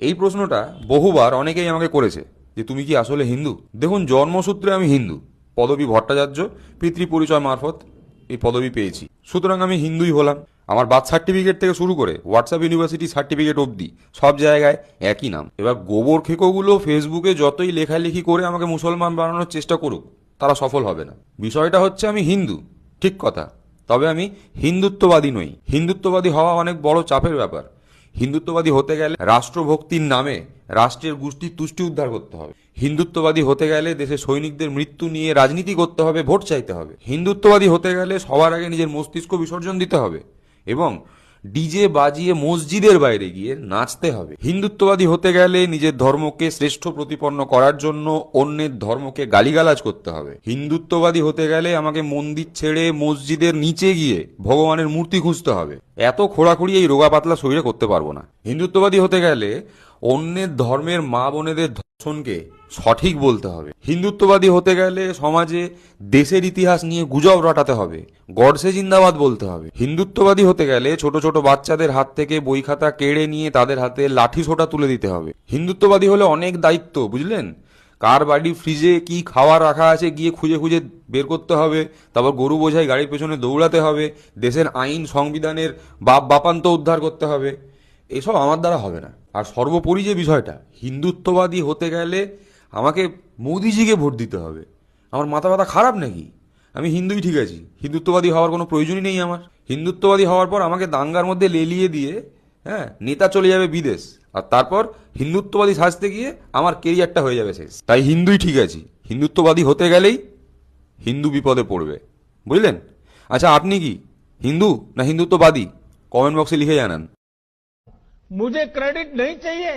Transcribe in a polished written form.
এই প্রশ্নটা বহুবার অনেকেই আমাকে করেছে যে তুমি কি আসলে হিন্দু। দেখুন, জন্মসূত্রে আমি হিন্দু, পদবী ভট্টাচার্য, পিতৃ পরিচয় মারফত এই পদবী পেয়েছি, সুতরাং আমি হিন্দুই হলাম। আমার বার্থ সার্টিফিকেট থেকে শুরু করে হোয়াটসঅ্যাপ ইউনিভার্সিটি সার্টিফিকেট অবধি সব জায়গায় একই নাম। এবার গোবর খেকোগুলো ফেসবুকে যতই লেখালেখি করে আমাকে মুসলমান বানানোর চেষ্টা করুক, তারা সফল হবে না। বিষয়টা হচ্ছে আমি হিন্দু, ঠিক কথা, তবে আমি হিন্দুত্ববাদী নই। হিন্দুত্ববাদী হওয়া অনেক বড় চাপের ব্যাপার। হিন্দুত্ববাদী হতে গেলে রাষ্ট্রভক্তির নামে রাষ্ট্রের গোষ্ঠীর তুষ্টি উদ্ধার করতে হবে। হিন্দুত্ববাদী হতে গেলে দেশে সৈনিকদের মৃত্যু নিয়ে রাজনীতি করতে হবে, ভোট চাইতে হবে। হিন্দুত্ববাদী হতে গেলে সবার আগে নিজের মস্তিষ্ক বিসর্জন দিতে হবে এবং ডিজে বাজিয়ে মসজিদের বাইরে গিয়ে নাচতে হবে। হিন্দুত্ববাদী হতে গেলে নিজের ধর্মকে শ্রেষ্ঠ প্রতিপন্ন করার জন্য অন্যের ধর্মকে গালিগালাজ করতে হবে। হিন্দুত্ববাদী হতে গেলে আমাকে মন্দির ছেড়ে মসজিদের নিচে গিয়ে ভগবানের মূর্তি খুঁজতে হবে। এত খোঁড়াখুড়ি এই রোগা পাতলা শরীরে করতে পারবো না। হিন্দুত্ববাদী হতে গেলে অন্যের ধর্মের মা বোনেদের ধর্ষণকে সঠিক বলতে হবে। হিন্দুত্ববাদী হতে গেলে সমাজে দেশের ইতিহাস নিয়ে গুজব রটাতে হবে, গডসে জিন্দাবাদ বলতে হবে। হিন্দুত্ববাদী হতে গেলে ছোট ছোট বাচ্চাদের হাত থেকে বই খাতা কেড়ে নিয়ে তাদের হাতে লাঠি সোটা তুলে দিতে হবে। হিন্দুত্ববাদী হলে অনেক দায়িত্ব, বুঝলেন? কার বাড়ি ফ্রিজে কি খাওয়ার রাখা আছে গিয়ে খুঁজে খুঁজে বের করতে হবে, তারপর গরু বোঝাই গাড়ির পেছনে দৌড়াতে হবে, দেশের আইন সংবিধানের বাপান্ত উদ্ধার করতে হবে। এসব আমার দ্বারা হবে না। আর সর্বোপরি যে বিষয়টা, হিন্দুত্ববাদী হতে গেলে আমাকে মোদিজিকে ভোট দিতে হবে। আমার মাথা ব্যথা খারাপ নাকি? আমি হিন্দুই ঠিক আছি, হিন্দুত্ববাদী হওয়ার কোনো প্রয়োজনই নেই আমার। হিন্দুত্ববাদী হওয়ার পর আমাকে দাঙ্গার মধ্যে লেলিয়ে দিয়ে নেতা চলে যাবে বিদেশ, আর তারপর হিন্দুত্ববাদী সাজতে গিয়ে আমার কেরিয়ারটা হয়ে যাবে শেষ। তাই হিন্দুই ঠিক আছি। হিন্দুত্ববাদী হতে গেলেই হিন্দু বিপদে পড়বে, বুঝলেন? আচ্ছা, আপনি কি হিন্দু না হিন্দুত্ববাদী? কমেন্ট বক্সে লিখে জানান। मुझे क्रेडिट नहीं चाहिए।